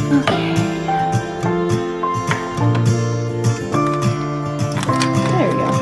Okay. There we go.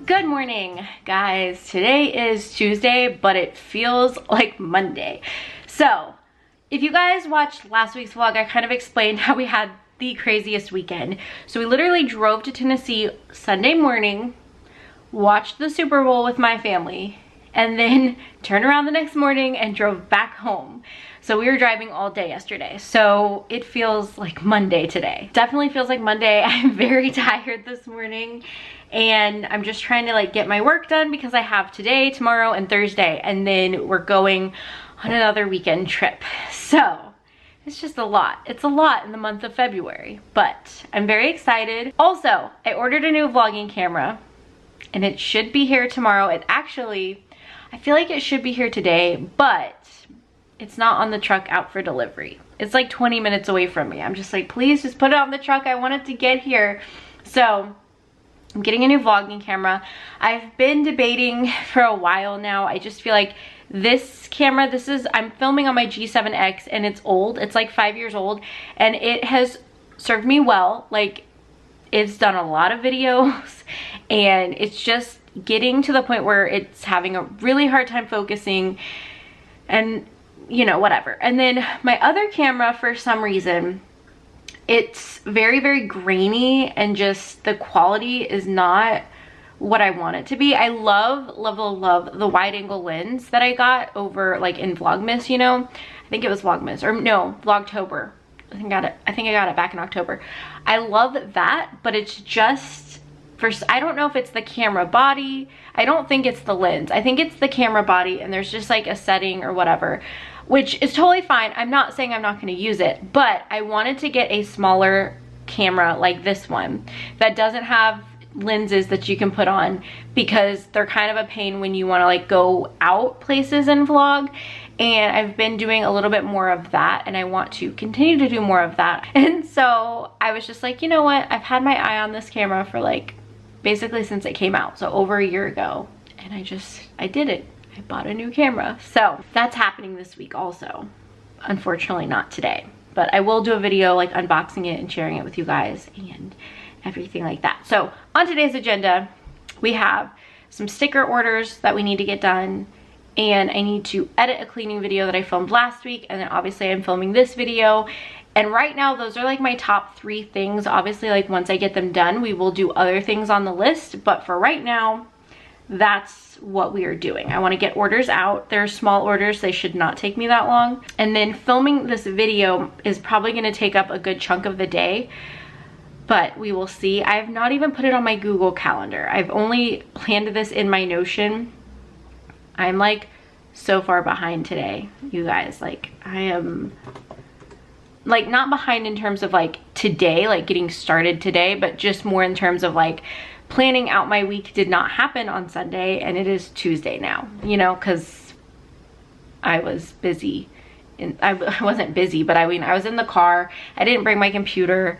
Good morning, guys. Today is Tuesday, but it feels like Monday. So, if you guys watched last week's vlog, I kind of explained how we had the craziest weekend. So we literally drove to Tennessee Sunday morning, watched the Super Bowl with my family, and then turned around the next morning and drove back home. So we were driving all day yesterday. So it feels like Monday today. Definitely feels like Monday. I'm very tired this morning and I'm just trying to like get my work done because I have today, tomorrow, and Thursday, and then we're going on another weekend trip. So it's just a lot. It's a lot in the month of February, but I'm very excited. Also, I ordered a new vlogging camera and it should be here tomorrow. It actually, I feel like it should be here today, but it's not on the truck out for delivery. It's like 20 minutes away from me. I'm just like, please just put it on the truck. I want it to get here. So I'm getting a new vlogging camera. I've been debating for a while now. I just feel like this camera, I'm filming on my G7X and it's old. It's like 5 years old and it has served me well. Like, it's done a lot of videos and it's just getting to the point where it's having a really hard time focusing and, you know, whatever. And then my other camera, for some reason, it's very, very grainy and just the quality is not what I want it to be. I love the wide angle lens that I got over like in Vlogmas, you know. I think it was Vlogmas, or no, Vlogtober. I think I got it back in October. I love that, but it's just, I don't know if it's the camera body. I don't think it's the lens. I think it's the camera body and there's just like a setting or whatever, which is totally fine. I'm not saying I'm not going to use it, but I wanted to get a smaller camera like this one that doesn't have lenses that you can put on because they're kind of a pain when you want to like go out places and vlog. And I've been doing a little bit more of that and I want to continue to do more of that. And so I was just like, you know what? I've had my eye on this camera for like basically since it came out. So over a year ago. And I did it. I bought a new camera. So that's happening this week also. Unfortunately not today. But I will do a video like unboxing it and sharing it with you guys and everything like that. So on today's agenda, we have some sticker orders that we need to get done. And I need to edit a cleaning video that I filmed last week. And then obviously I'm filming this video. And right now, those are like my top 3 things. Obviously, like once I get them done, we will do other things on the list. But for right now, that's what we are doing. I want to get orders out. They're small orders. They should not take me that long. And then filming this video is probably going to take up a good chunk of the day. But we will see. I have not even put it on my Google Calendar. I've only planned this in my Notion. I'm like so far behind today, you guys. Like, I am like not behind in terms of like today, like getting started today, but just more in terms of like planning out my week did not happen on Sunday and it is Tuesday now, you know, because I was busy. And I wasn't busy, but I mean, I was in the car. I didn't bring my computer.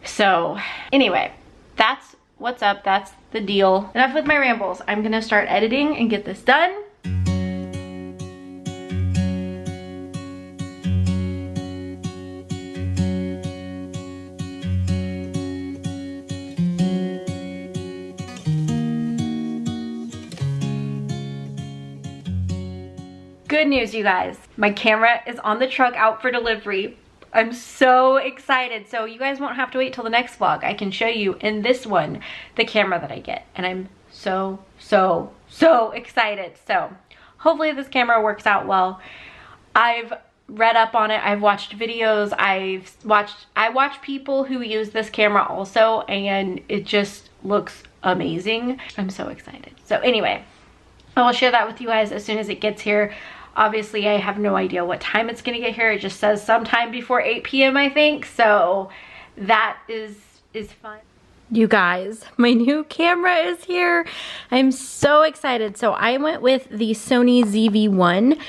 So anyway, that's what's up. That's the deal. Enough with my rambles. I'm gonna start editing and get this done. Good news, you guys. My camera is on the truck out for delivery. I'm so excited. So you guys won't have to wait till the next vlog. I can show you in this one the camera that I get. And I'm so excited. So hopefully this camera works out well. I've read up on it. I've watched videos. I watch people who use this camera also, and it just looks amazing. I'm so excited. So anyway, I will share that with you guys as soon as it gets here. Obviously, I have no idea what time it's gonna get here. It just says sometime before 8 p.m. I think. So that is fun. You guys, my new camera is here. I'm so excited. So I went with the Sony ZV-1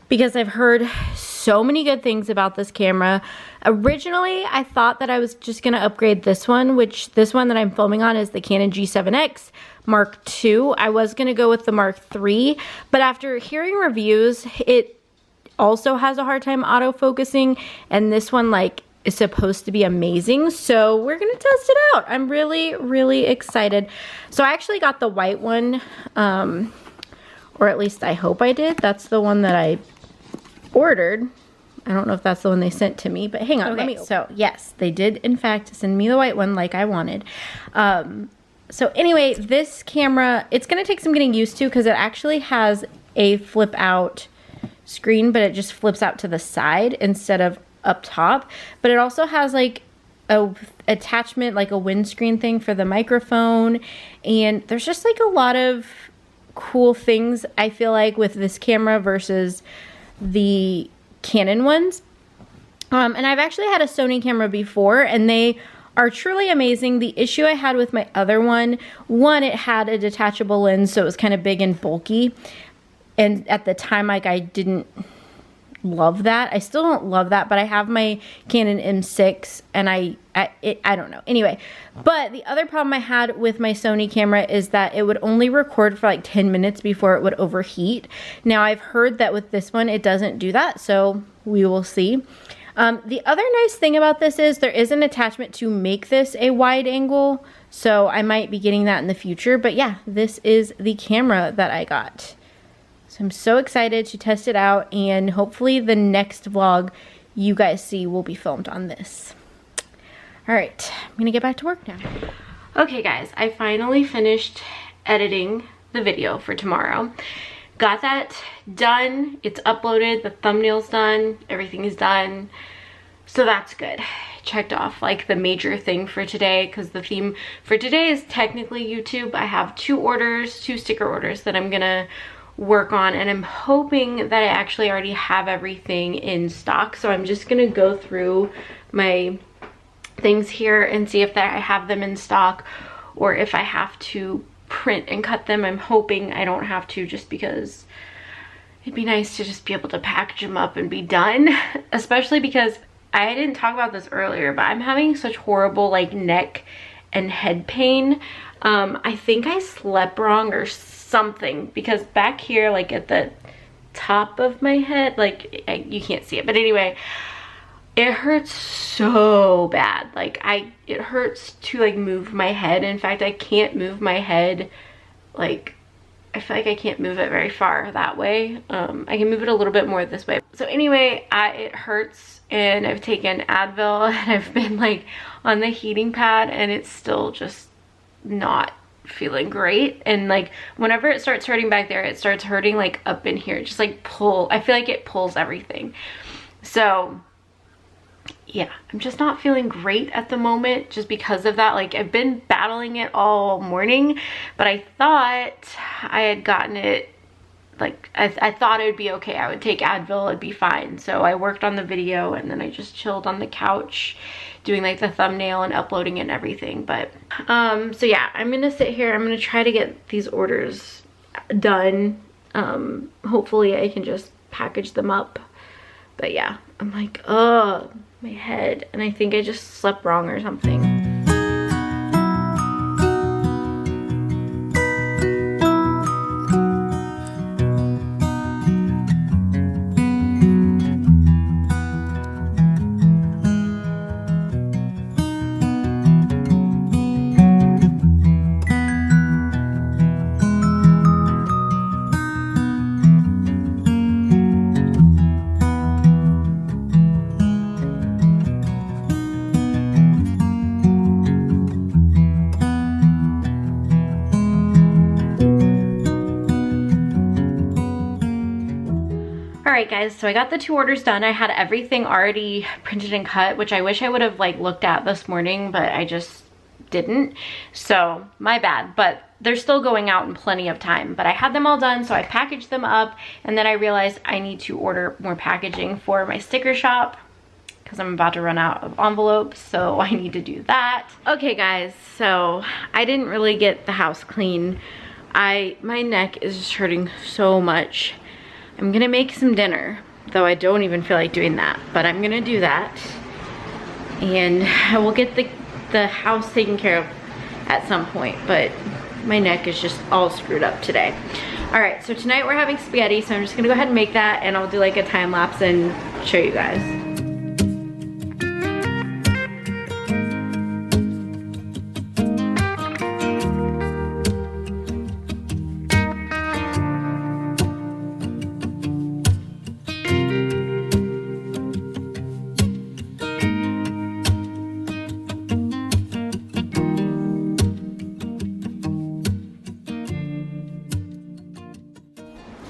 because I've heard so many good things about this camera. Originally, I thought that I was just gonna upgrade this one, which this one that I'm filming on is the Canon G7X Mark II. I was gonna go with the Mark III, but after hearing reviews, it also has a hard time autofocusing, and this one like is supposed to be amazing. So we're gonna test it out. I'm really, really excited. So I actually got the white one, or at least I hope I did. That's the one that I ordered. I don't know if that's the one they sent to me, but hang on, let me. So yes, they did in fact send me the white one like I wanted. So anyway, this camera, it's gonna take some getting used to because it actually has a flip out screen, but it just flips out to the side instead of up top. But it also has like a attachment, like a windscreen thing for the microphone, and there's just like a lot of cool things I feel like with this camera versus the Canon ones. And I've actually had a Sony camera before, and they are truly amazing. The issue I had with my other one, it had a detachable lens, so it was kind of big and bulky, and at the time like I didn't love that. I still don't love that, but I have my Canon M6 and I don't know. Anyway, but the other problem I had with my Sony camera is that it would only record for like 10 minutes before it would overheat. Now I've heard that with this one, it doesn't do that, so we will see. The other nice thing about this is there is an attachment to make this a wide angle, so I might be getting that in the future. But yeah, this is the camera that I got. So I'm so excited to test it out, and hopefully the next vlog you guys see will be filmed on this. All right, I'm gonna get back to work now. Okay guys, I finally finished editing the video for tomorrow. Got that done, it's uploaded, the thumbnail's done, everything is done. So that's good. Checked off like the major thing for today, because the theme for today is technically YouTube. I have two sticker orders that I'm gonna work on, and I'm hoping that I actually already have everything in stock. So I'm just gonna go through my things here and see if I have them in stock or if I have to print and cut them. I'm hoping I don't have to, just because it'd be nice to just be able to package them up and be done, especially because I didn't talk about this earlier, but I'm having such horrible like neck and head pain. I think I slept wrong or something, because back here like at the top of my head, like you can't see it, but anyway, it hurts so bad. Like it hurts to like move my head. In fact, I can't move my head, like I feel like I can't move it very far that way. I can move it a little bit more this way. So anyway, it hurts, and I've taken Advil and I've been like on the heating pad, and it's still just not feeling great. And like whenever it starts hurting back there, it starts hurting like up in here, just like I feel like it pulls everything. So yeah, I'm just not feeling great at the moment just because of that. Like I've been battling it all morning, but I thought I had gotten it, like I thought it would be okay. I would take Advil, it'd be fine. So I worked on the video, and then I just chilled on the couch doing like the thumbnail and uploading it and everything. But so yeah, I'm gonna sit here, I'm gonna try to get these orders done. Hopefully I can just package them up. But yeah, I'm like, oh, my head, and I think I just slept wrong or something. Alright guys, so I got the 2 orders done. I had everything already printed and cut, which I wish I would have like looked at this morning, but I just didn't. So my bad, but they're still going out in plenty of time. But I had them all done, so I packaged them up, and then I realized I need to order more packaging for my sticker shop because I'm about to run out of envelopes, so I need to do that. Okay guys, so I didn't really get the house clean. My neck is just hurting so much. I'm gonna make some dinner, though I don't even feel like doing that, but I'm gonna do that. And I will get the house taken care of at some point, but my neck is just all screwed up today. All right, so tonight we're having spaghetti, so I'm just gonna go ahead and make that, and I'll do like a time lapse and show you guys.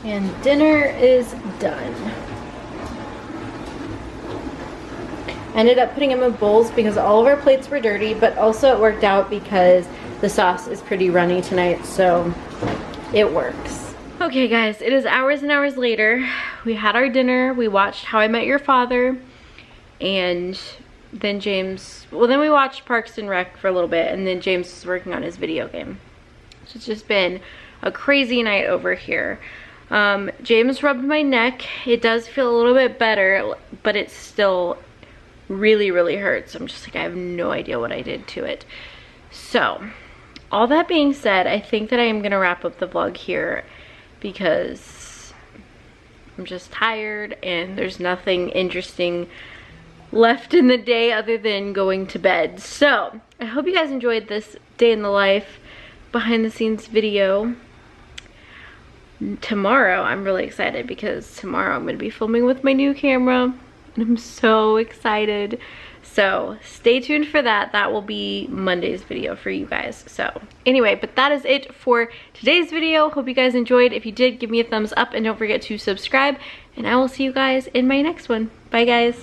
And dinner is done. I ended up putting them in bowls because all of our plates were dirty, but also it worked out because the sauce is pretty runny tonight, so it works. Okay guys, it is hours and hours later. We had our dinner, we watched How I Met Your Father, and then then we watched Parks and Rec for a little bit, and then James was working on his video game. So it's just been a crazy night over here. James rubbed my neck. It does feel a little bit better, but it still really, really hurts. I'm just like, I have no idea what I did to it. So, all that being said, I think that I am gonna wrap up the vlog here because I'm just tired and there's nothing interesting left in the day other than going to bed. So, I hope you guys enjoyed this day in the life behind the scenes video. Tomorrow I'm really excited because tomorrow I'm going to be filming with my new camera and I'm so excited. So stay tuned for that. That will be Monday's video for you guys. So anyway, but that is it for today's video. Hope you guys enjoyed. If you did, give me a thumbs up and don't forget to subscribe, and I will see you guys in my next one. Bye guys.